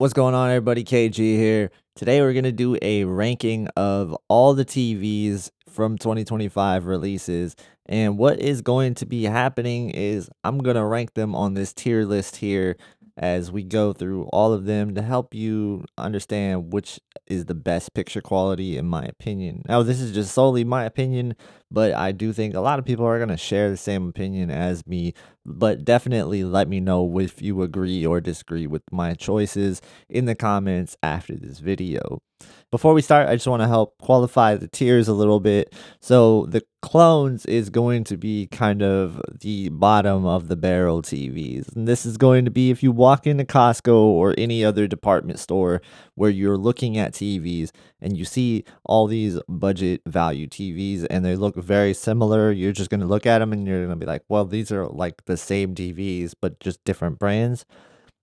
What's going on, everybody? KG here. Today, we're going to do a ranking of all the TVs from 2025 releases. And what is going to be happening is I'm going to rank them on this tier list here as we go through all of them to help you understand which is the best picture quality, in my opinion. Now, this is just solely my opinion, but I do think a lot of people are going to share the same opinion as me. But definitely let me know if you agree or disagree with my choices in the comments after this video. Before we start, I just want to help qualify the tiers a little bit. So the clones is going to be kind of the bottom of the barrel TVs. And this is going to be if you walk into Costco or any other department store where you're looking at TVs and you see all these budget value TVs and they look very similar, you're just going to look at them and you're going to be like, well, these are like the same TVs, but just different brands.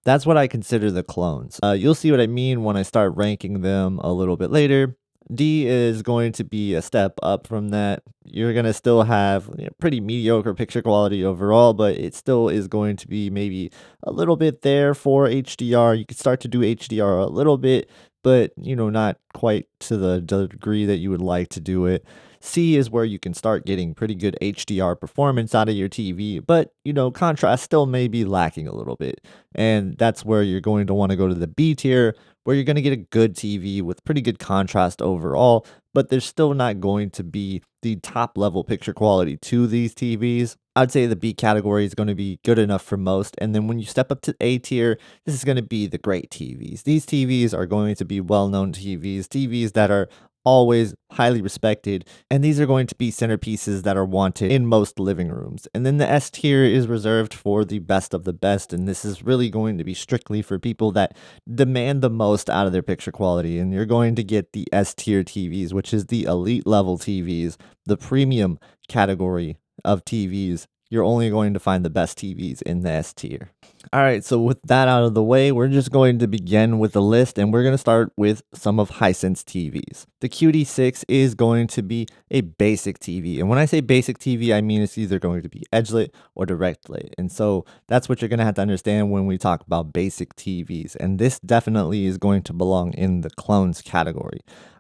That's what I consider the clones. You'll see what I mean when I start ranking them a little bit later. D is going to be a step up from that. You're going to still have pretty mediocre picture quality overall, but it still is going to be maybe a little bit there for HDR. You can start to do HDR a little bit, but not quite to the degree that you would like to do it. C is where you can start getting pretty good HDR performance out of your TV, but contrast still may be lacking a little bit. And that's where you're going to want to go to the B tier, where you're going to get a good TV with pretty good contrast overall, but there's still not going to be the top level picture quality to these TVs. I'd say the B category is going to be good enough for most. And then when you step up to A tier, this is going to be the great TVs. These TVs are going to be well-known TVs that are always highly respected, and these are going to be centerpieces that are wanted in most living rooms. And then the S tier is reserved for the best of the best, and this is really going to be strictly for people that demand the most out of their picture quality. And you're going to get the S tier TVs, which is the elite level TVs, the premium category of TVs. You're only going to find the best TVs in the S tier. All right, so with that out of the way, we're just going to begin with the list, and we're going to start with some of Hisense TVs. The QD6 is going to be a basic TV, and when I say basic TV, I mean it's either going to be edge-lit or direct-lit, and so that's what you're going to have to understand when we talk about basic TVs, and this definitely is going to belong in the clones category.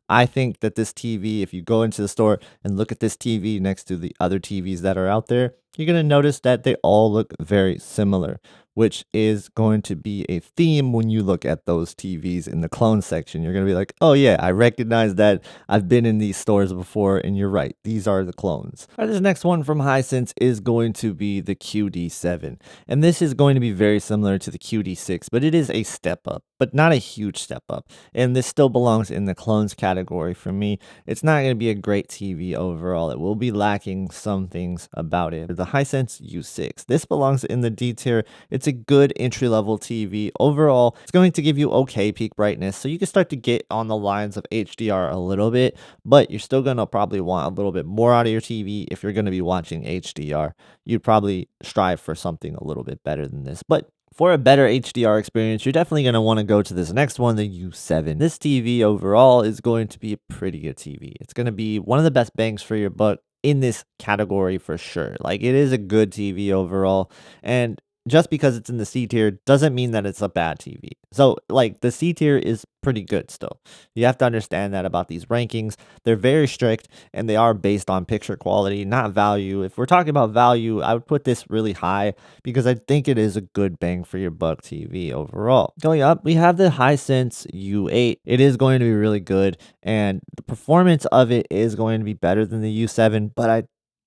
I think that this TV, if you go into the store and look at this TV next to the other TVs that are out there, you're going to notice that they all look very similar, which is going to be a theme when you look at those TVs in the clone section. You're going to be like, oh yeah, I recognize that. I've been in these stores before, and you're right. These are the clones. All right, this next one from Hisense is going to be the QD7. And this is going to be very similar to the QD6, but it is a step up, but not a huge step up. And this still belongs in the clones category for me. It's not going to be a great TV overall. It will be lacking some things about it. The Hisense U6. This belongs in the D tier. It's a good entry-level TV. Overall, it's going to give you okay peak brightness, so you can start to get on the lines of HDR a little bit, but you're still going to probably want a little bit more out of your TV if you're going to be watching HDR. You'd probably strive for something a little bit better than this, but for a better HDR experience, you're definitely going to want to go to this next one, the U7. This TV overall is going to be a pretty good TV. It's going to be one of the best bangs for your buck in this category for sure. Like, it is a good TV overall, and just because it's in the C tier doesn't mean that it's a bad TV. So, like, the C tier is pretty good still. You have to understand that about these rankings. They're very strict, and they are based on picture quality, not value. If we're talking about value, I would put this really high because I think it is a good bang for your buck TV overall. Going up, we have the Hisense U8. It is going to be really good, and the performance of it is going to be better than the U7, but I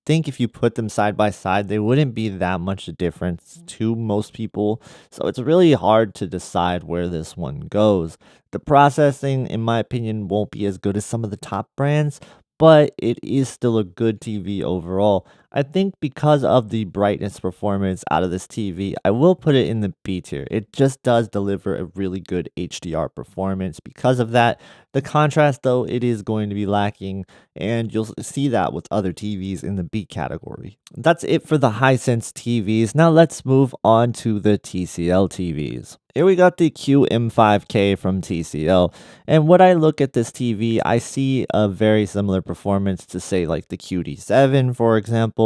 think if you put them side by side, they wouldn't be that much a difference to most people. So it's really hard to decide where this one goes. The processing, in my opinion, won't be as good as some of the top brands, but it is still a good TV overall. I think because of the brightness performance out of this TV, I will put it in the B tier. It just does deliver a really good HDR performance. Because of that, the contrast, though, it is going to be lacking, and you'll see that with other TVs in the B category. That's it for the Hisense TVs. Now let's move on to the TCL TVs. Here we got the QM5K from TCL, and when I look at this TV, I see a very similar performance to, say, like the QD7, for example.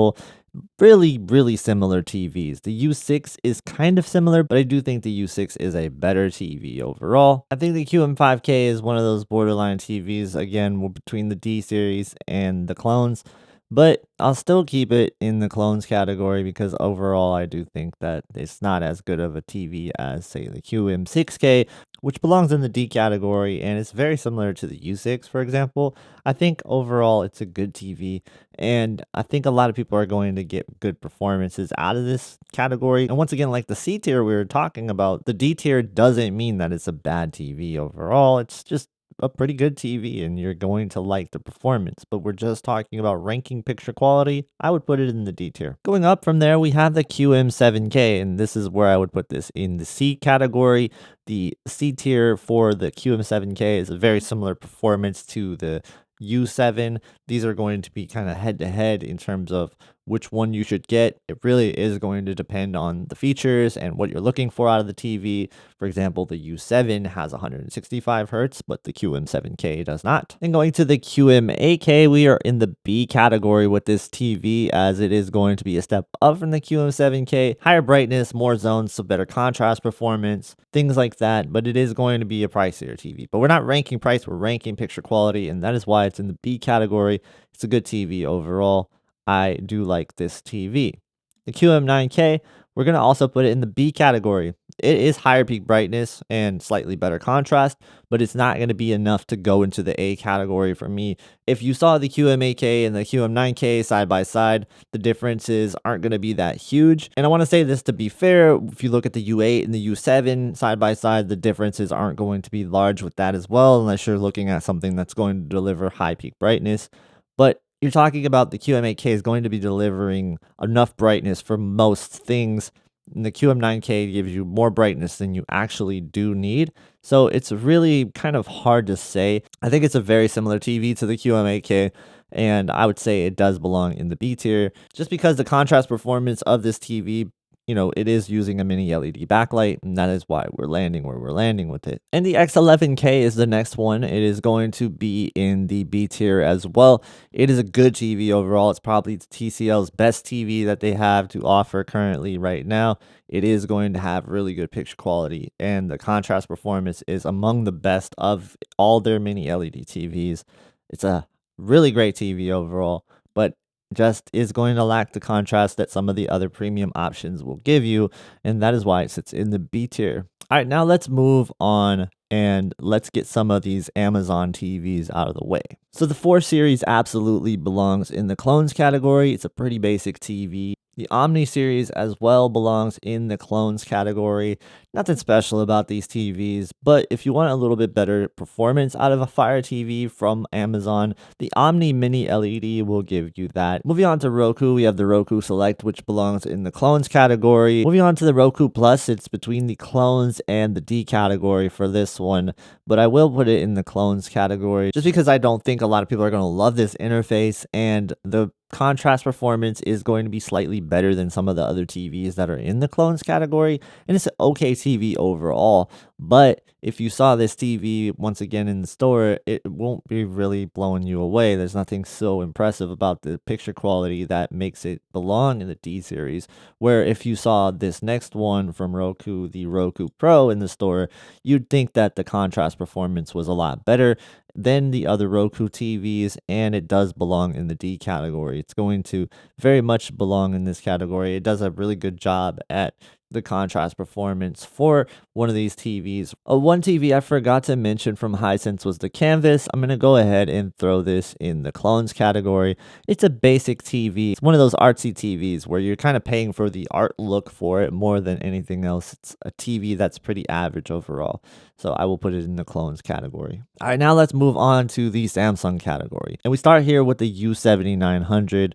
really similar TVs. The U6 is kind of similar, but I do think the U6 is a better TV overall. I think the QM5K is one of those borderline TVs, again, between the D series and the clones, but I'll still keep it in the clones category because overall I do think that it's not as good of a TV as, say, the QM6K, which belongs in the D category, and it's very similar to the U6, for example. I think overall it's a good TV, and I think a lot of people are going to get good performances out of this category. And once again, like the C tier we were talking about, the D tier doesn't mean that it's a bad TV overall. It's just a pretty good TV and you're going to like the performance, but we're just talking about ranking picture quality. I would put it in the D tier. Going up from there, we have the QM7K, and this is where I would put this in the C category. The C tier for the QM7K is a very similar performance to the U7. These are going to be kind of head to head in terms of which one you should get. It really is going to depend on the features and what you're looking for out of the TV. For example, the U7 has 165 hertz, but the QM7K does not. And going to the QM8K, we are in the B category with this TV, as it is going to be a step up from the QM7K. Higher brightness, more zones, so better contrast performance, things like that, but it is going to be a pricier TV. But we're not ranking price, we're ranking picture quality, and that is why it's in the B category. It's a good TV overall. I do like this TV. The QM9K, we're going to also put it in the B category. It is higher peak brightness and slightly better contrast, but it's not going to be enough to go into the A category for me. If you saw the QM8K and the QM9K side by side, the differences aren't going to be that huge. And I want to say this to be fair, if you look at the U8 and the U7 side by side, the differences aren't going to be large with that as well, unless you're looking at something that's going to deliver high peak brightness. But you're talking about the QM8K is going to be delivering enough brightness for most things. And the QM9K gives you more brightness than you actually do need. So it's really kind of hard to say. I think it's a very similar TV to the QM8K, and I would say it does belong in the B tier just because the contrast performance of this TV, it is using a mini LED backlight, and that is why we're landing where we're landing with it. And the X11K is the next one. It is going to be in the B tier as well. It is a good TV overall. It's probably TCL's best TV that they have to offer currently right now. It is going to have really good picture quality, and the contrast performance is among the best of all their mini LED TVs. It's a really great TV overall, but just is going to lack the contrast that some of the other premium options will give you, and that is why it sits in the B tier. All right, now let's move on and let's get some of these Amazon TVs out of the way. So the 4 Series absolutely belongs in the clones category. It's a pretty basic TV. The Omni series as well belongs in the clones category. Nothing special about these TVs, but if you want a little bit better performance out of a Fire TV from Amazon, the Omni Mini LED will give you that. Moving on to Roku, we have the Roku Select, which belongs in the clones category. Moving on to the Roku Plus, it's between the clones and the D category for this one, but I will put it in the clones category just because I don't think a lot of people are going to love this interface, and the contrast performance is going to be slightly better than some of the other TVs that are in the clones category, and it's an okay TV overall. But if you saw this TV once again in the store, it won't be really blowing you away. There's nothing so impressive about the picture quality that makes it belong in the D series, where if you saw this next one from Roku, the Roku Pro, in the store, you'd think that the contrast performance was a lot better than the other Roku TVs, and it does belong in the D category. It's going to very much belong in this category. It does a really good job at the contrast performance for one of these TVs. One TV I forgot to mention from Hisense was the Canvas. I'm going to go ahead and throw this in the clones category. It's a basic TV. It's one of those artsy TVs where you're kind of paying for the art look for it more than anything else. It's a TV that's pretty average overall, so I will put it in the clones category. All right, now let's move on to the Samsung category. And we start here with the U7900.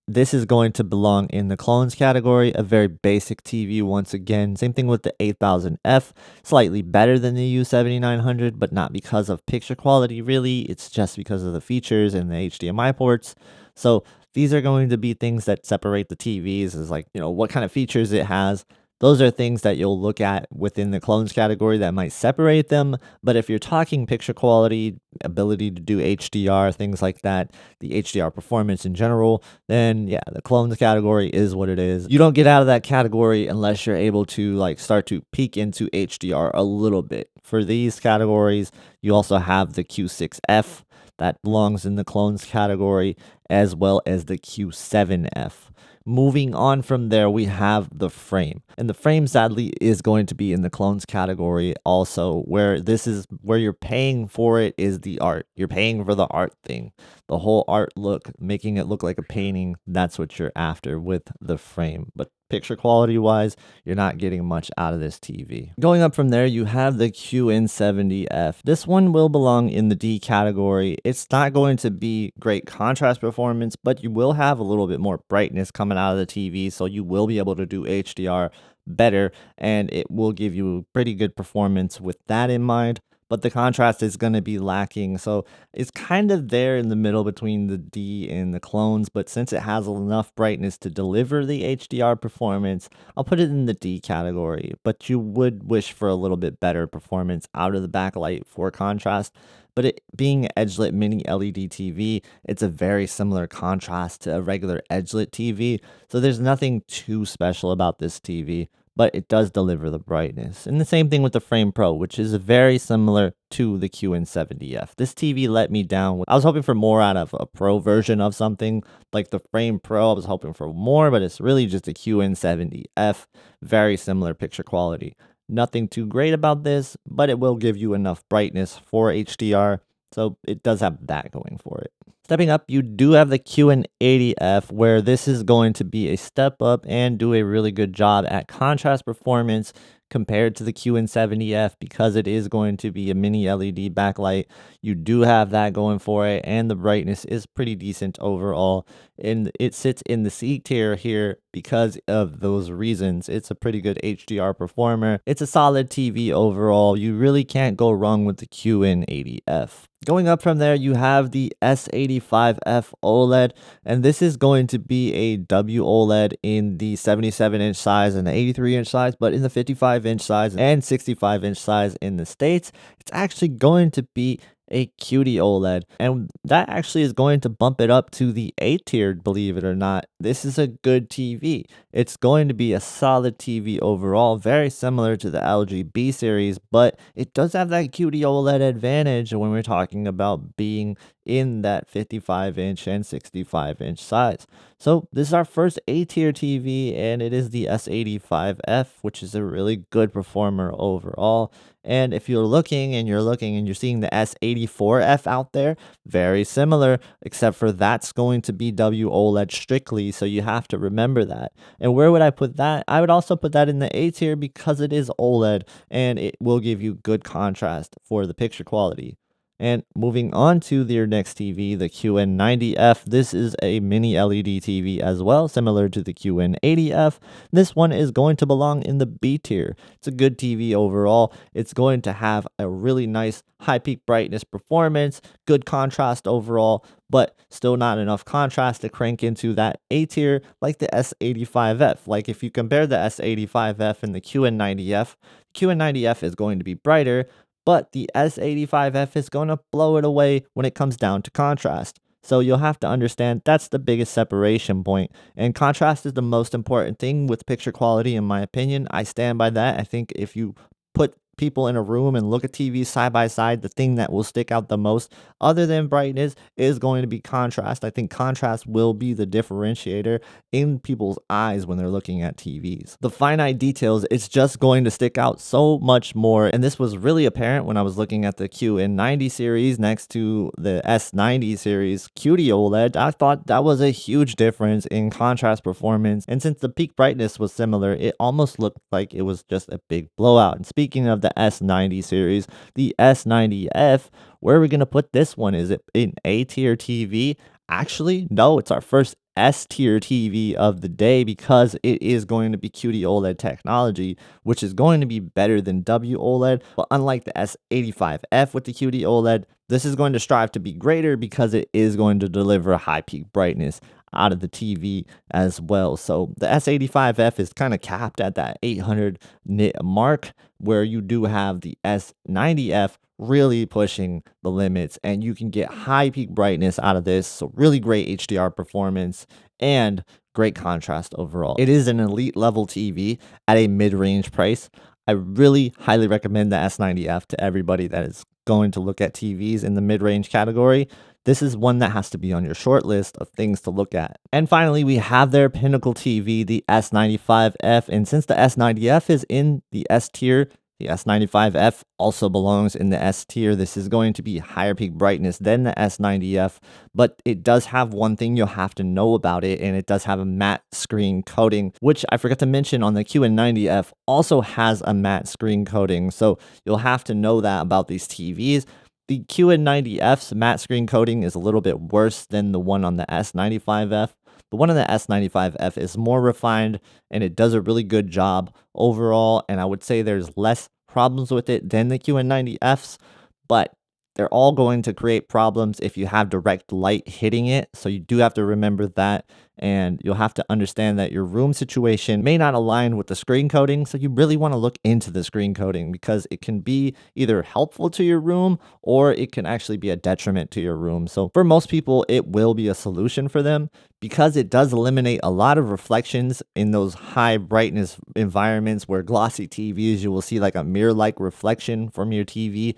This is going to belong in the clones category, a very basic TV once again. Same thing with the 8000F, slightly better than the U7900, but not because of picture quality really. It's just because of the features and the HDMI ports. So these are going to be things that separate the TVs, is like, what kind of features it has. Those are things that you'll look at within the clones category that might separate them. But if you're talking picture quality, ability to do HDR, things like that, the HDR performance in general, then yeah, the clones category is what it is. You don't get out of that category unless you're able to like start to peek into HDR a little bit. For these categories, you also have the Q6F that belongs in the clones category, as well as the Q7F. Moving on from there, we have the frame. And the frame, sadly, is going to be in the clones category also, where this is where you're paying for it is the art. You're paying for the art thing. The whole art look, making it look like a painting, that's what you're after with the frame. But picture quality wise, you're not getting much out of this TV. Going up from there, you have the QN70F. This one will belong in the D category. It's not going to be great contrast performance, but you will have a little bit more brightness coming out of the TV, so you will be able to do HDR better, and it will give you pretty good performance with that in mind. But the contrast is going to be lacking. So it's kind of there in the middle between the D and the clones. But since it has enough brightness to deliver the HDR performance, I'll put it in the D category. But you would wish for a little bit better performance out of the backlight for contrast. But it being an edge-lit mini LED TV, it's a very similar contrast to a regular edge-lit TV. So there's nothing too special about this TV, but it does deliver the brightness. And the same thing with the Frame Pro, which is very similar to the QN70F. This TV let me down. I was hoping for more out of a Pro version of something like the Frame Pro. I was hoping for more, but it's really just a QN70F. Very similar picture quality. Nothing too great about this, but it will give you enough brightness for HDR. So it does have that going for it. Stepping up, you do have the QN80F, where this is going to be a step up and do a really good job at contrast performance compared to the QN70F, because it is going to be a mini LED backlight. You do have that going for it, and the brightness is pretty decent overall. And it sits in the C tier here because of those reasons. It's a pretty good HDR performer. It's a solid TV overall. You really can't go wrong with the QN80F. Going up from there, you have the S85F OLED, and this is going to be a WOLED in the 77-inch size and the 83-inch size, but in the 55-inch size and 65-inch size in the States, it's actually going to be a QD OLED, and that actually is going to bump it up to the A tier, believe it or not. This is a good TV. It's going to be a solid TV overall, very similar to the LG B series, but it does have that QD OLED advantage when we're talking about being in that 55-inch and 65-inch size. So this is our first A-tier TV, and it is the S85F, which is a really good performer overall. And if you're looking and you're seeing the S84F out there, very similar, except for that's going to be WOLED strictly, so you have to remember that. And where would I put that? I would also put that in the A tier because it is OLED, and it will give you good contrast for the picture quality. And moving on to their next TV, the QN90F. This is a mini LED TV as well, similar to the QN80F. This one is going to belong in the B tier. It's a good TV overall. It's going to have a really nice high peak brightness performance, good contrast overall, but still not enough contrast to crank into that A tier like the S85F. Like if you compare the S85F and the QN90F, QN90F is going to be brighter, but the S85F is going to blow it away when it comes down to contrast. So you'll have to understand that's the biggest separation point. And contrast is the most important thing with picture quality, in my opinion. I stand by that. I think if you put people in a room and look at TVs side by side, the thing that will stick out the most, other than brightness, is going to be contrast. I think contrast will be the differentiator in people's eyes when they're looking at TVs. The finite details, it's just going to stick out so much more. And this was really apparent when I was looking at the QN90 series next to the S90 series QD OLED. I thought that was a huge difference in contrast performance. And since the peak brightness was similar, it almost looked like it was just a big blowout. And speaking of the S90 series, the S90F, where are we going to put this one? Is it an A tier TV? Actually, no, it's our first S tier TV of the day because it is going to be QD OLED technology, which is going to be better than WOLED. But unlike the S85F with the QD OLED, this is going to strive to be greater because it is going to deliver high peak brightness. out of the TV as well. So the S85F is kind of capped at that 800 nit mark, where you do have the S90F really pushing the limits, and you can get high peak brightness out of this. So really great HDR performance and great contrast overall. It is an elite level TV at a mid-range price. I really highly recommend the S90F to everybody that is going to look at TVs in the mid-range category. This is one that has to be on your short list of things to look at. And finally, we have their pinnacle TV, the S95F. And since the S90F is in the S tier, the S95F also belongs in the S tier. This is going to be higher peak brightness than the S90F, but it does have one thing you'll have to know about it, and it does have a matte screen coating, which I forgot to mention on the QN90F also has a matte screen coating. So you'll have to know that about these TVs. The QN90F's matte screen coating is a little bit worse than the one on the S95F. The one on the S95F is more refined, and it does a really good job overall, and I would say there's less problems with it than the QN90Fs, but they're all going to create problems if you have direct light hitting it, so you do have to remember that, and you'll have to understand that your room situation may not align with the screen coating, so you really want to look into the screen coating because it can be either helpful to your room or it can actually be a detriment to your room. So for most people, it will be a solution for them because it does eliminate a lot of reflections in those high brightness environments where glossy TVs, you will see like a mirror-like reflection from your TV.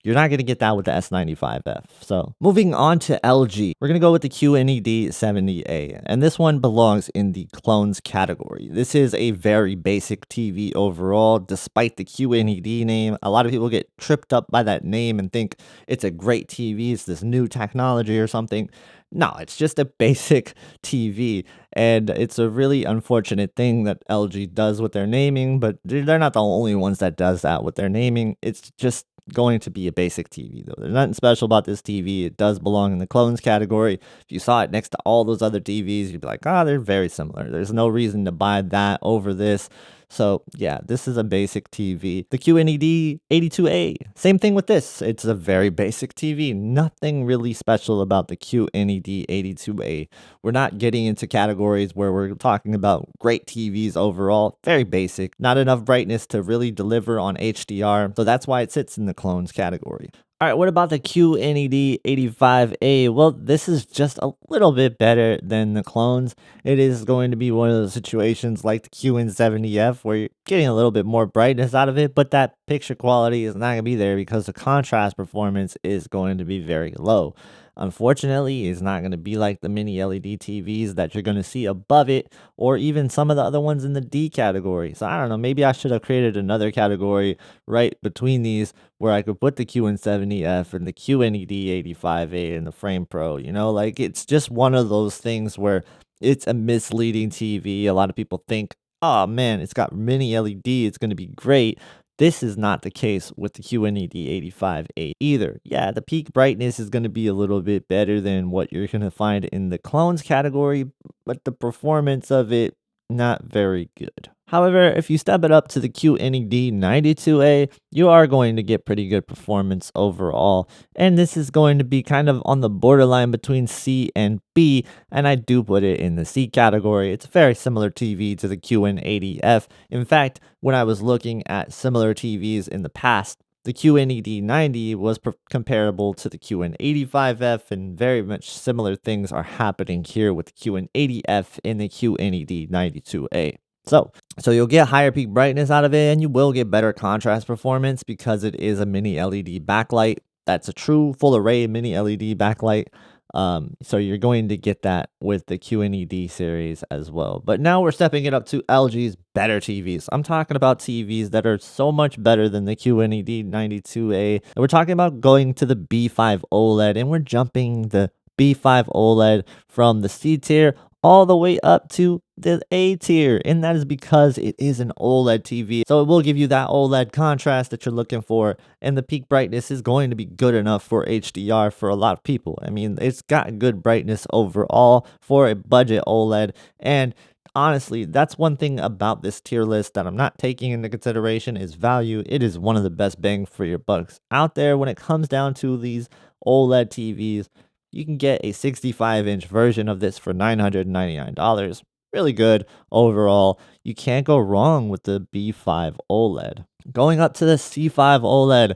You're not going to get that with the S95F. So moving on to LG, we're going to go with the QNED 70A. And this one belongs in the clones category. This is a very basic TV overall, despite the QNED name. A lot of people get tripped up by that name and think it's a great TV. It's this new technology or something. No, it's just a basic TV. And it's a really unfortunate thing that LG does with their naming, but they're not the only ones that does that with their naming. It's just going to be a basic TV though. There's nothing special about this TV. It does belong in the clones category. If you saw it next to all those other TVs, you'd be like, ah, they're very similar. There's no reason to buy that over this. So yeah, this is a basic TV. The QNED 82A, same thing with this. It's a very basic TV. Nothing really special about the QNED 82A. We're not getting into categories where we're talking about great TVs overall. Very basic. Not enough brightness to really deliver on HDR. So that's why it sits in the clones category. All right, what about the QNED 85A? Well, this is just a little bit better than the clones. It is going to be one of those situations like the QN70F where you're getting a little bit more brightness out of it, but that picture quality is not going to be there because the contrast performance is going to be very low. Unfortunately, it's not going to be like the mini LED TVs that you're going to see above it, or even some of the other ones in the D category. So I don't know, maybe I should have created another category right between these where I could put the QN70F and the QNED 85A and the Frame Pro, you know, like it's just one of those things where it's a misleading TV. A lot of people think, oh man, it's got mini LED, it's going to be great. This is not the case with the QNED 85A either. Yeah, the peak brightness is going to be a little bit better than what you're going to find in the clones category, but the performance of it, not very good. However, if you step it up to the QNED 92A, you are going to get pretty good performance overall. And this is going to be kind of on the borderline between C and B, and I do put it in the C category. It's a very similar TV to the QN80F. In fact, when I was looking at similar TVs in the past, the QNED 90 was comparable to the QN85F, and very much similar things are happening here with the QN80F and the QNED 92A. So you'll get higher peak brightness out of it, and you will get better contrast performance because it is a mini LED backlight. That's a true full array mini LED backlight. So you're going to get that with the QNED series as well. But now we're stepping it up to LG's better TVs. I'm talking about TVs that are so much better than the QNED 92A. And we're talking about going to the B5 OLED, and we're jumping the B5 OLED from the C tier all the way up to the A tier, and that is because it is an OLED TV, so it will give you that OLED contrast that you're looking for, and the peak brightness is going to be good enough for HDR for a lot of people. I mean, it's got good brightness overall for a budget OLED, and honestly, that's one thing about this tier list that I'm not taking into consideration is value. It is one of the best bang for your bucks out there when it comes down to these OLED TVs. you can get a 65-inch version of this for $999. Really good overall. You can't go wrong with the B5 OLED. Going up to the C5 OLED,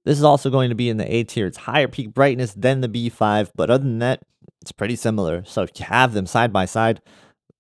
this is also going to be in the A tier. It's higher peak brightness than the B5, but other than that, it's pretty similar. So if you have them side by side,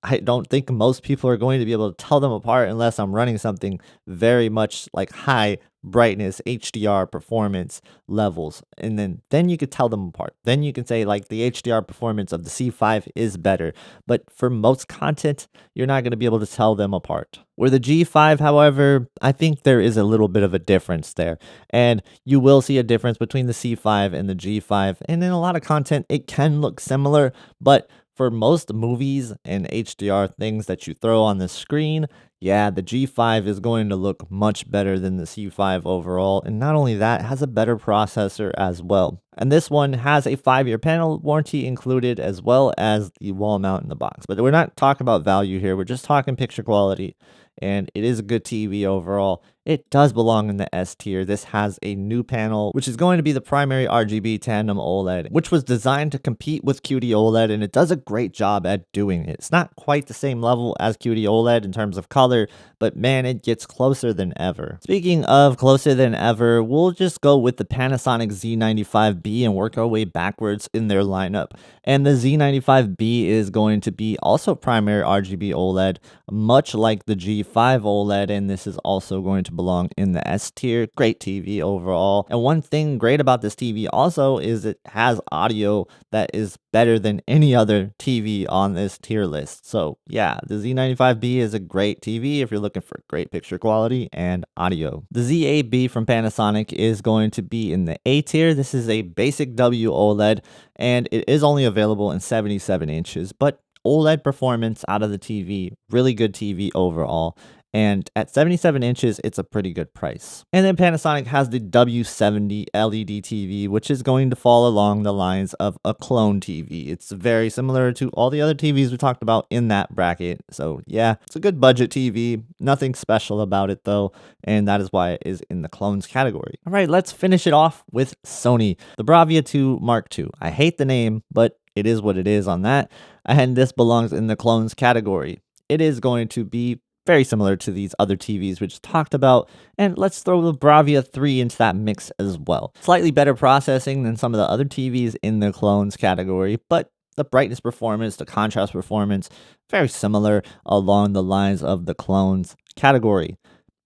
I don't think most people are going to be able to tell them apart unless I'm running something very much like high brightness HDR performance levels, and then you could tell them apart. Then you can say like the HDR performance of the C5 is better, but for most content you're not going to be able to tell them apart. Where the G5, however, I think there is a little bit of a difference there, and you will see a difference between the C5 and the G5, and in a lot of content it can look similar, but for most movies and HDR things that you throw on the screen, yeah, the G5 is going to look much better than the C5 overall, and not only that, it has a better processor as well. And this one has a 5-year panel warranty included, as well as the wall mount in the box. But we're not talking about value here, we're just talking picture quality, and it is a good TV overall. It does belong in the S tier. This has a new panel, which is going to be the primary RGB tandem OLED, which was designed to compete with QD OLED, and it does a great job at doing it. It's not quite the same level as QD OLED in terms of color, but man, it gets closer than ever. Speaking of closer than ever, we'll just go with the Panasonic Z95B and work our way backwards in their lineup. And the Z95B is going to be also primary RGB OLED, much like the G5 OLED, and this is also going to belong in the S tier. Great TV overall. And one thing great about this TV also is it has audio that is better than any other TV on this tier list. So yeah, the Z95B is a great TV if you're looking for great picture quality and audio. The Z8B from Panasonic is going to be in the A tier. This is a basic W OLED, and it is only available in 77 inches, but OLED performance out of the TV, really good TV overall. And at 77 inches, it's a pretty good price. And then Panasonic has the W70 LED TV, which is going to fall along the lines of a clone TV. It's very similar to all the other TVs we talked about in that bracket. So yeah, it's a good budget TV. Nothing special about it though, and that is why it is in the clones category. All right, let's finish it off with Sony. The Bravia 2 Mark II. I hate the name, but it is what it is on that. And this belongs in the clones category. It is going to be very similar to these other TVs we just talked about, and let's throw the Bravia 3 into that mix as well. Slightly better processing than some of the other TVs in the clones category, but the brightness performance, the contrast performance, very similar along the lines of the clones category.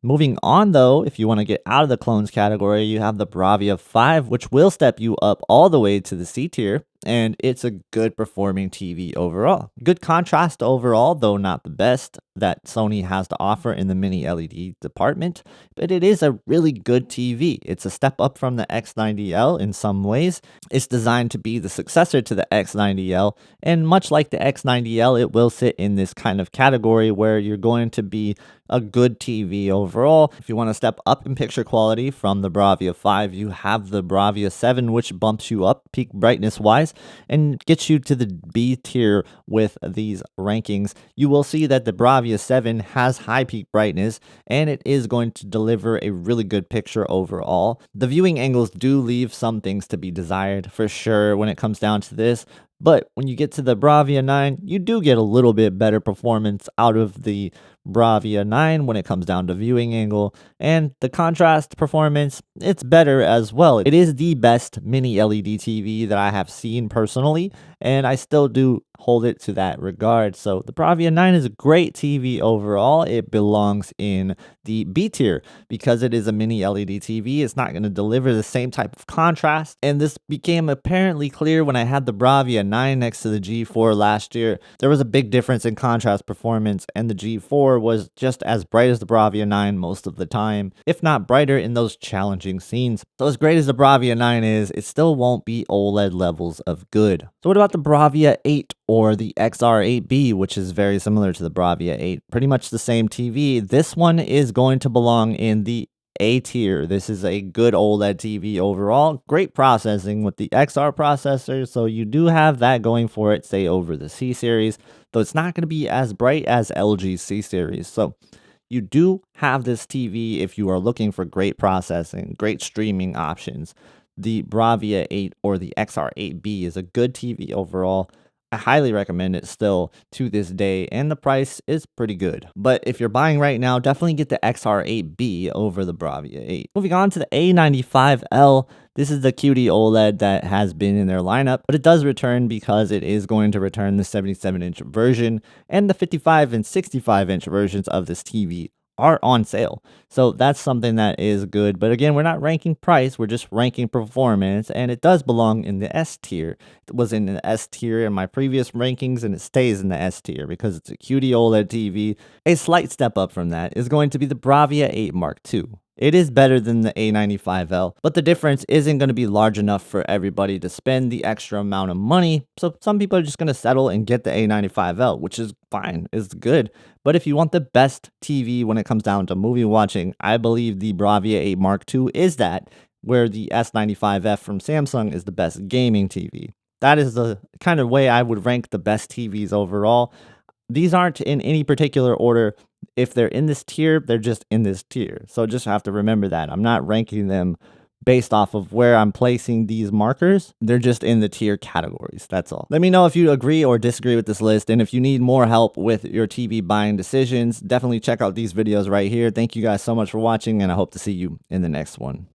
Moving on though, if you want to get out of the clones category, you have the Bravia 5, which will step you up all the way to the C tier, and it's a good performing TV overall. Good contrast overall, though not the best that Sony has to offer in the mini LED department, but it is a really good TV. It's a step up from the X90L in some ways. It's designed to be the successor to the X90L, and much like the X90L, it will sit in this kind of category where you're going to be a good TV overall. If you want to step up in picture quality from the Bravia 5, you have the Bravia 7, which bumps you up peak brightness wise and gets you to the B tier with these rankings. You will see that the Bravia 7 has high peak brightness, and it is going to deliver a really good picture overall. The viewing angles do leave some things to be desired for sure when it comes down to this, but when you get to the Bravia 9, you do get a little bit better performance out of the Bravia 9 when it comes down to viewing angle, and the contrast performance, it's better as well. It is the best mini LED TV that I have seen personally, and I still do hold it to that regard. So the Bravia 9 is a great TV overall. It belongs in the B tier because it is a mini LED TV. It's not going to deliver the same type of contrast, and this became apparently clear when I had the Bravia 9 next to the G4 last year. There was a big difference in contrast performance, and the G4 was just as bright as the Bravia 9 most of the time, if not brighter in those challenging scenes. So as great as the Bravia 9 is, it still won't be OLED levels of good. So what about the Bravia 8 or the XR8B, which is very similar to the Bravia 8? Pretty much the same TV. This one is going to belong in the A tier. This is a good OLED TV overall. Great processing with the XR processor, so you do have that going for it, say over the C series, though it's not going to be as bright as LG's C series. So you do have this TV if you are looking for great processing, great streaming options. the Bravia 8 or the XR8B is a good TV overall. I highly recommend it still to this day, and the price is pretty good. But if you're buying right now, definitely get the XR8B over the Bravia 8. Moving on to the A95L, this is the QD OLED that has been in their lineup, but it does return because it is going to return the 77-inch version, and the 55 and 65-inch versions of this TV are on sale. So that's something that is good. But again, we're not ranking price, we're just ranking performance, and it does belong in the S tier. It was in the S tier in my previous rankings, and it stays in the S tier because it's a QD OLED TV. A slight step up from that is going to be the Bravia 8 Mark II. It is better than the A95L, but the difference isn't going to be large enough for everybody to spend the extra amount of money. So some people are just going to settle and get the A95L, which is fine, it's good. But if you want the best TV when it comes down to movie watching, I believe the Bravia 8 Mark II is that, where the S95F from Samsung is the best gaming TV. That is the kind of way I would rank the best TVs overall. These aren't in any particular order. If they're in this tier, they're just in this tier. So just have to remember that. I'm not ranking them based off of where I'm placing these markers. They're just in the tier categories. That's all. Let me know if you agree or disagree with this list. And if you need more help with your TV buying decisions, definitely check out these videos right here. Thank you guys so much for watching, and I hope to see you in the next one.